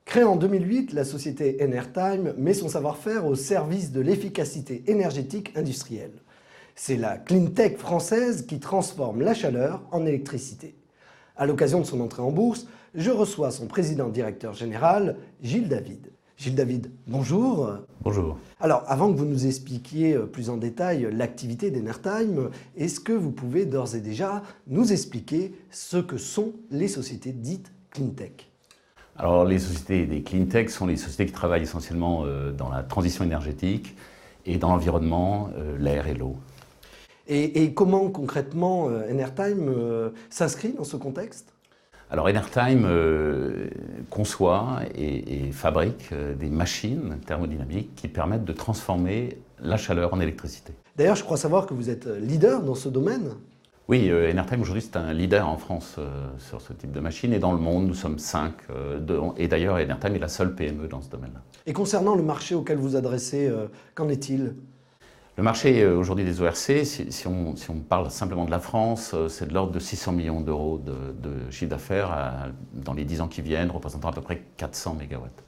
Créée en 2008, la société Enertime met son savoir-faire au service de l'efficacité énergétique industrielle. C'est la cleantech française qui transforme la chaleur en électricité. À l'occasion de son entrée en bourse, je reçois son président-directeur général, Gilles David. Gilles David, bonjour. Bonjour. Alors, avant que vous nous expliquiez plus en détail l'activité d'Enertime, est-ce que vous pouvez d'ores et déjà nous expliquer ce que sont les sociétés dites cleantech ? Alors, les sociétés des cleantech sont les sociétés qui travaillent essentiellement dans la transition énergétique et dans l'environnement, l'air et l'eau. Et comment concrètement Enertime s'inscrit dans ce contexte ? Alors, Enertime conçoit et fabrique des machines thermodynamiques qui permettent de transformer la chaleur en électricité. D'ailleurs, je crois savoir que vous êtes leader dans ce domaine. Oui, Enertime aujourd'hui c'est un leader en France sur ce type de machine et dans le monde nous sommes 5. Et d'ailleurs Enertime est la seule PME dans ce domaine-là. Et concernant le marché auquel vous adressez, qu'en est-il ? Le marché aujourd'hui des ORC, si on parle simplement de la France, c'est de l'ordre de 600 millions d'euros de chiffre d'affaires dans les 10 ans qui viennent, représentant à peu près 400 mégawatts.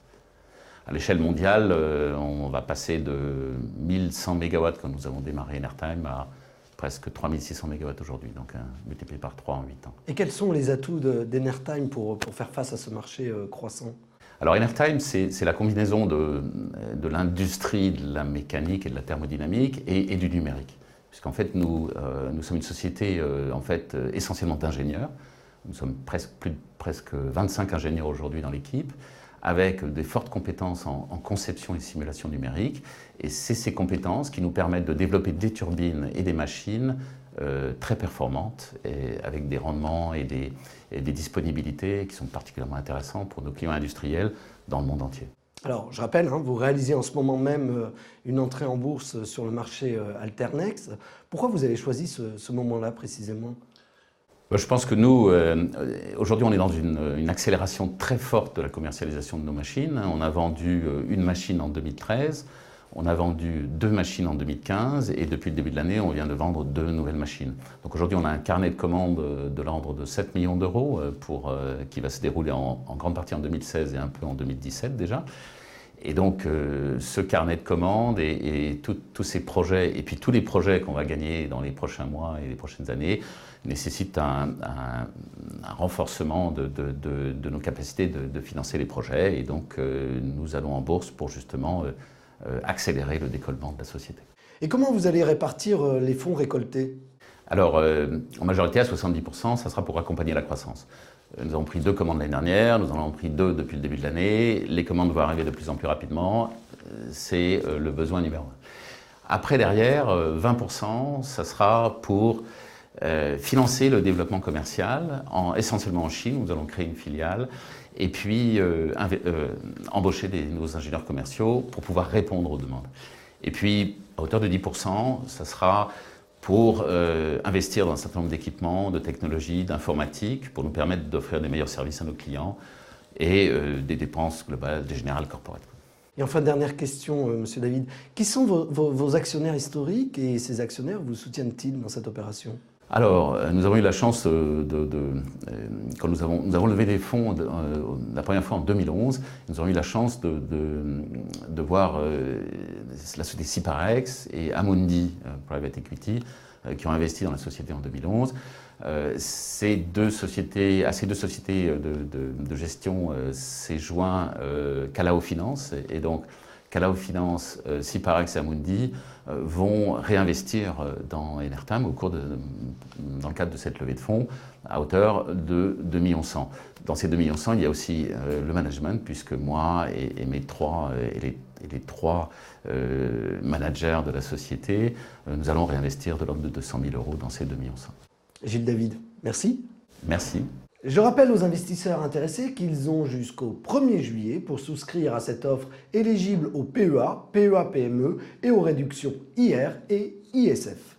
À l'échelle mondiale, on va passer de 1100 mégawatts quand nous avons démarré Enertime à presque 3600 mégawatts aujourd'hui, donc multiplié par 3 en 8 ans. Et quels sont les atouts d'Enertime pour faire face à ce marché croissant ? Alors Enertime, c'est la combinaison de l'industrie, de la mécanique et de la thermodynamique et du numérique. Puisqu'en fait, nous sommes une société essentiellement d'ingénieurs. Nous sommes presque 25 ingénieurs aujourd'hui dans l'équipe, avec des fortes compétences en conception et simulation numérique. Et c'est ces compétences qui nous permettent de développer des turbines et des machines très performantes, et avec des rendements et des disponibilités qui sont particulièrement intéressants pour nos clients industriels dans le monde entier. Alors, je rappelle, vous réalisez en ce moment même une entrée en bourse sur le marché Alternex. Pourquoi vous avez choisi ce moment-là précisément ? Je pense que nous, aujourd'hui, on est dans une accélération très forte de la commercialisation de nos machines. On a vendu une machine en 2013, on a vendu 2 machines en 2015 et depuis le début de l'année, on vient de vendre 2 nouvelles machines. Donc aujourd'hui, on a un carnet de commandes de l'ordre de 7 millions d'euros qui va se dérouler en grande partie en 2016 et un peu en 2017 déjà. Et donc, ce carnet de commandes et tous ces projets, et puis tous les projets qu'on va gagner dans les prochains mois et les prochaines années, nécessitent un renforcement de nos capacités de financer les projets. Et donc, nous allons en bourse pour justement accélérer le décollement de la société. Et comment vous allez répartir les fonds récoltés ? Alors, en majorité, à 70%, ça sera pour accompagner la croissance. Nous avons pris 2 commandes l'année dernière, nous en avons pris 2 depuis le début de l'année. Les commandes vont arriver de plus en plus rapidement. C'est le besoin numéro 1. Après, derrière, 20%, ça sera pour financer le développement commercial, essentiellement en Chine, où nous allons créer une filiale, et puis embaucher des nouveaux ingénieurs commerciaux pour pouvoir répondre aux demandes. Et puis, à hauteur de 10%, ça sera pour investir dans un certain nombre d'équipements, de technologies, d'informatique, pour nous permettre d'offrir des meilleurs services à nos clients et des dépenses globales, des générales corporate. Et enfin, dernière question, Monsieur David. Qui sont vos actionnaires historiques et ces actionnaires vous soutiennent-ils dans cette opération ? Alors, nous avons eu la chance quand nous avons levé des fonds la première fois en 2011, nous avons eu la chance de voir la société Ciparex et Amundi Private Equity qui ont investi dans la société en 2011. À ces deux sociétés de gestion s'est joint Calao Finance et donc Calao Finance, Ciparex et Amundi vont réinvestir dans Enertime dans le cadre de cette levée de fonds à hauteur de 2,1 millions. Dans ces 2,1 millions, il y a aussi le management, puisque moi et les trois managers de la société, nous allons réinvestir de l'ordre de 200 000 euros dans ces 2,1 millions. Gilles David, merci. Merci. Je rappelle aux investisseurs intéressés qu'ils ont jusqu'au 1er juillet pour souscrire à cette offre éligible au PEA, PEA-PME et aux réductions IR et ISF.